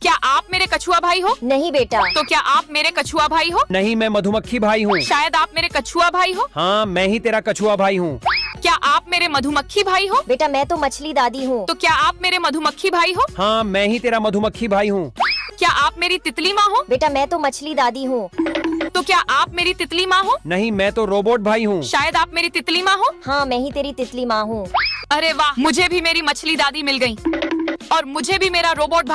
क्या आप मेरे कछुआ भाई हो? नहीं बेटा। तो क्या आप मेरे कछुआ भाई हो? नहीं, मैं मधुमक्खी भाई हूँ। शायद आप मेरे कछुआ भाई हो। हाँ, मैं ही तेरा कछुआ भाई हूँ। क्या आप मेरे मधुमक्खी भाई हो? बेटा मैं तो मछली दादी हूँ। तो क्या आप मेरे मधुमक्खी भाई हो? हाँ, मैं ही तेरा मधुमक्खी भाई हूँ। क्या आप मेरी तितली माँ हो? बेटा मैं तो मछली दादी हूँ। तो क्या आप मेरी तितली माँ हो? नहीं, मैं तो रोबोट भाई हूँ। शायद आप मेरी तितली माँ हो। हाँ मैं ही तेरी तितली माँ हूँ। अरे वाह, मुझे भी मेरी मछली दादी मिल गई और मुझे भी मेरा रोबोट भाई